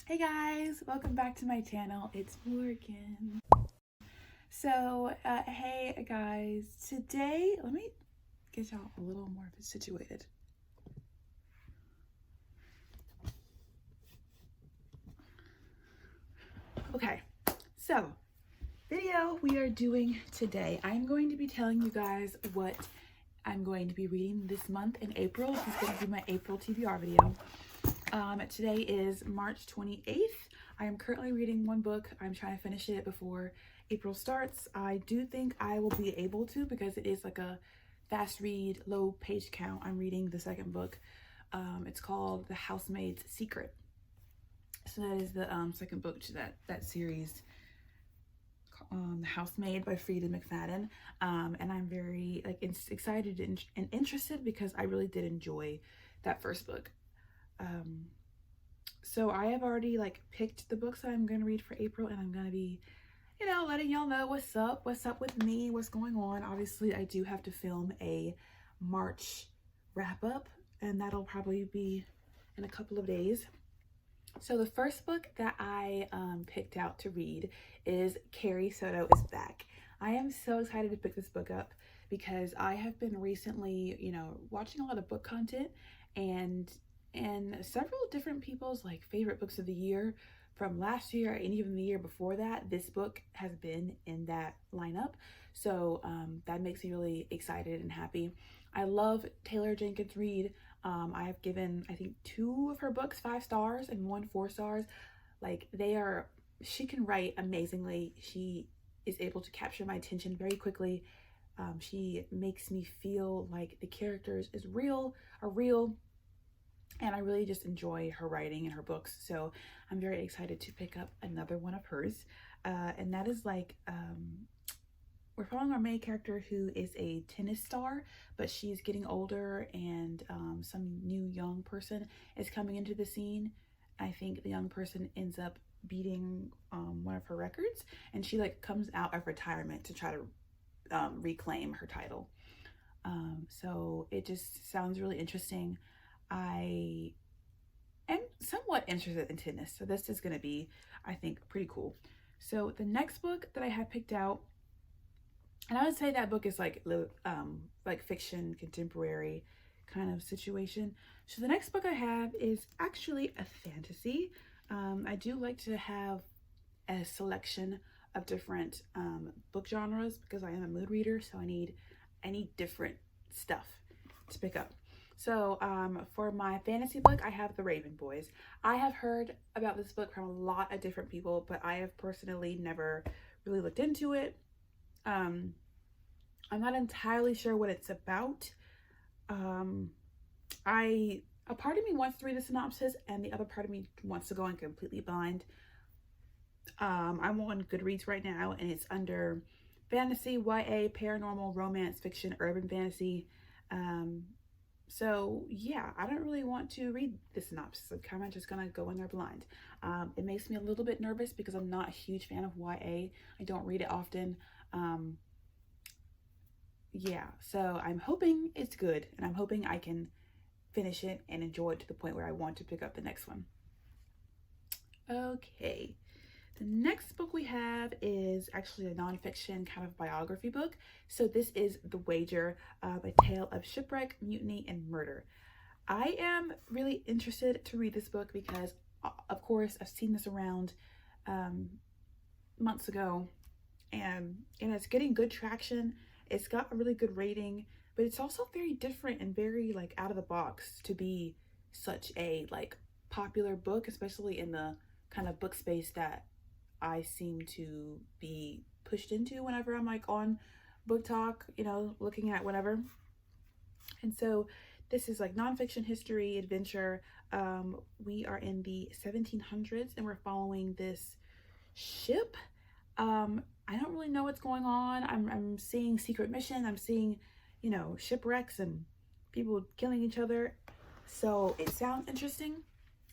Hey guys, welcome back to my channel. It's Morgan. So, hey guys, today, let me get y'all a little more situated. Okay, so, video we are doing today. I'm going to be telling you guys what I'm going to be reading this month in April. This is going to be my April TBR video. Today is March 28th. I am currently reading one book. I'm trying to finish it before April starts. I do think I will be able to because it is like a fast read, low page count. I'm reading the second book. It's called The Housemaid's Secret. So that is the second book to that series, The Housemaid by Frida McFadden. And I'm very excited and interested because I really did enjoy that first book. So I have already picked the books that I'm going to read for April, and I'm going to be, letting y'all know what's up with me, what's going on. Obviously, I do have to film a March wrap up, and that'll probably be in a couple of days. So the first book that I picked out to read is Carrie Soto is Back. I am so excited to pick this book up because I have been recently, watching a lot of book content and several different people's favorite books of the year from last year and even the year before that. This book has been in that lineup, so that makes me really excited and happy. I love Taylor Jenkins Reid. I have given, I think, 2 of her books 5 stars and 1 4 stars. She can write amazingly. She is able to capture my attention very quickly. She makes me feel like the characters are real, and I really just enjoy her writing and her books. So I'm very excited to pick up another one of hers. And that is we're following our main character who is a tennis star, but she's getting older, and some new young person is coming into the scene. I think the young person ends up beating one of her records, and she comes out of retirement to try to reclaim her title. So it just sounds really interesting. I am somewhat interested in tennis, so this is going to be, I think, pretty cool. So the next book that I have picked out, and I would say that book is like fiction, contemporary kind of situation. So the next book I have is actually a fantasy. I do like to have a selection of different book genres because I am a mood reader, so I need different stuff to pick up. So for my fantasy book, I have The Raven Boys. I have heard about this book from a lot of different people, but I have personally never really looked into it. I'm not entirely sure what it's about. A part of me wants to read the synopsis, and the other part of me wants to go in completely blind. I'm on Goodreads right now, and it's under fantasy, YA, paranormal, romance, fiction, urban fantasy. So yeah, I don't really want to read the synopsis. I'm kind of just gonna go in there blind. It makes me a little bit nervous because I'm not a huge fan of YA. I don't read it often. Yeah, so I'm hoping it's good, and I'm hoping I can finish it and enjoy it to the point where I want to pick up the next one. Okay, the next book we have is actually a nonfiction kind of biography book. So this is The Wager, A Tale of Shipwreck, Mutiny, and Murder. I am really interested to read this book because, of course, I've seen this around months ago, and it's getting good traction. It's got a really good rating, but it's also very different and very out of the box to be such a popular book, especially in the kind of book space that I seem to be pushed into whenever I'm on BookTok, looking at whatever. And so this is nonfiction, history, adventure. We are in the 1700s, and we're following this ship. I don't really know what's going on. I'm seeing secret mission. I'm seeing, shipwrecks and people killing each other. So it sounds interesting.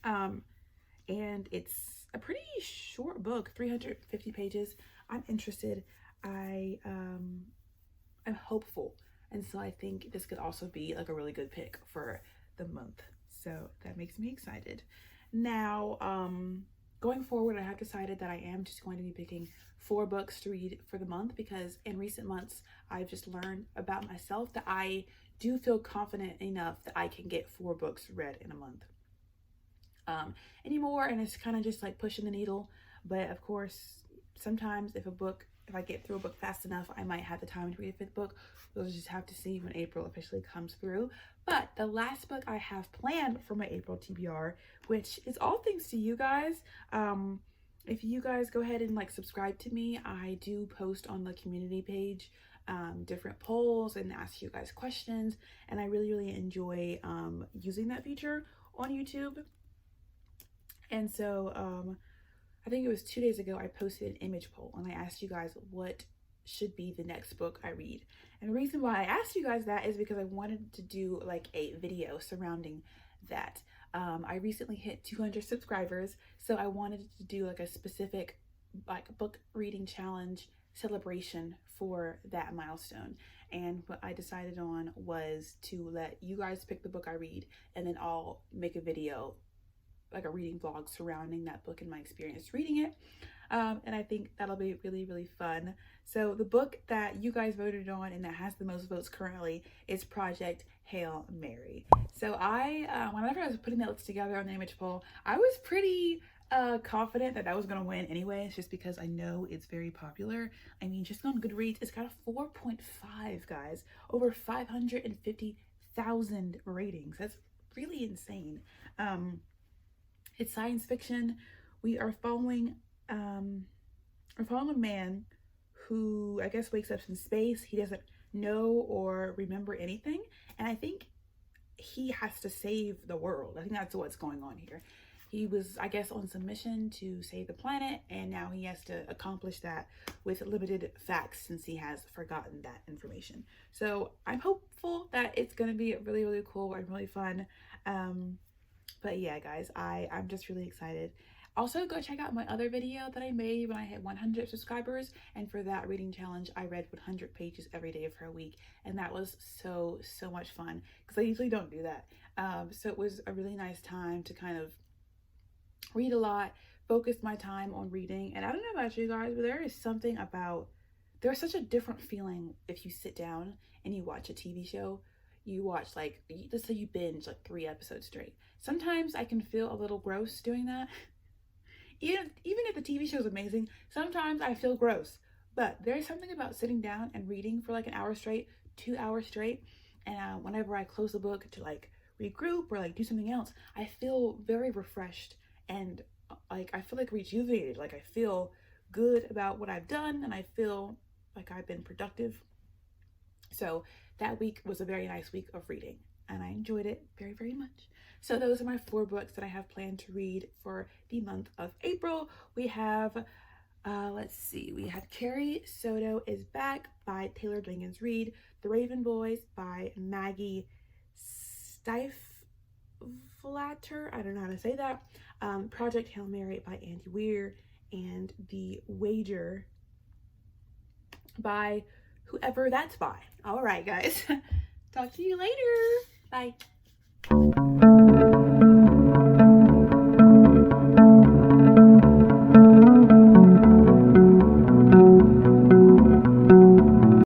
And it's a pretty short book, 350 pages. I'm interested. I'm hopeful. And so I think this could also be a really good pick for the month. So that makes me excited. Now, going forward, I have decided that I am just going to be picking 4 books to read for the month, because in recent months, I've just learned about myself that I do feel confident enough that I can get 4 books read in a month anymore. And it's kind of just like pushing the needle. But of course, sometimes if I get through a book fast enough, I might have the time to read a 5th book. We'll just have to see when April officially comes through. But the last book I have planned for my April TBR, which is all thanks to you guys. If you guys go ahead and like subscribe to me, I do post on the community page different polls and ask you guys questions, and I really enjoy using that feature on YouTube. And so I think it was 2 days ago I posted an image poll and I asked you guys what should be the next book I read. And the reason why I asked you guys that is because I wanted to do like a video surrounding that. I recently hit 200 subscribers, so I wanted to do like a specific like book reading challenge celebration for that milestone. And what I decided on was to let you guys pick the book I read, and then I'll make a video, like a reading vlog surrounding that book and my experience reading it. And I think that'll be really fun. So the book that you guys voted on and that has the most votes currently is Project Hail Mary. So whenever I was putting that list together on the image poll, I was pretty confident that was going to win anyways, just because I know it's very popular. I mean, just on Goodreads, it's got a 4.5, guys, over 550,000 ratings. That's really insane. It's science fiction. We are following a man who I guess wakes up in space. He doesn't know or remember anything, and I think he has to save the world. I think that's what's going on here. He was, I guess, on some mission to save the planet, and now he has to accomplish that with limited facts since he has forgotten that information. So I'm hopeful that it's going to be really cool and really fun. But yeah, guys, I'm just really excited. Also, go check out my other video that I made when I hit 100 subscribers. And for that reading challenge, I read 100 pages every day for a week. And that was so much fun, because I usually don't do that. So it was a really nice time to kind of read a lot, focus my time on reading. And I don't know about you guys, but there's such a different feeling if you sit down and you watch a TV show. You watch, like, let's say you binge like 3 episodes straight. Sometimes I can feel a little gross doing that. Even if the TV show is amazing, sometimes I feel gross. But there's something about sitting down and reading for like an hour straight, 2 hours straight. And whenever I close the book to like regroup or like do something else, I feel very refreshed and like I feel like rejuvenated. Like I feel good about what I've done, and I feel like I've been productive. So that week was a very nice week of reading, and I enjoyed it very much. So those are my 4 books that I have planned to read for the month of April. We have, let's see, we have Carrie Soto is Back by Taylor Jenkins Reid, The Raven Boys by Maggie Stiefvater, I don't know how to say that, Project Hail Mary by Andy Weir, and The Wager by whoever that's by. All right, guys. Talk to you later. Bye.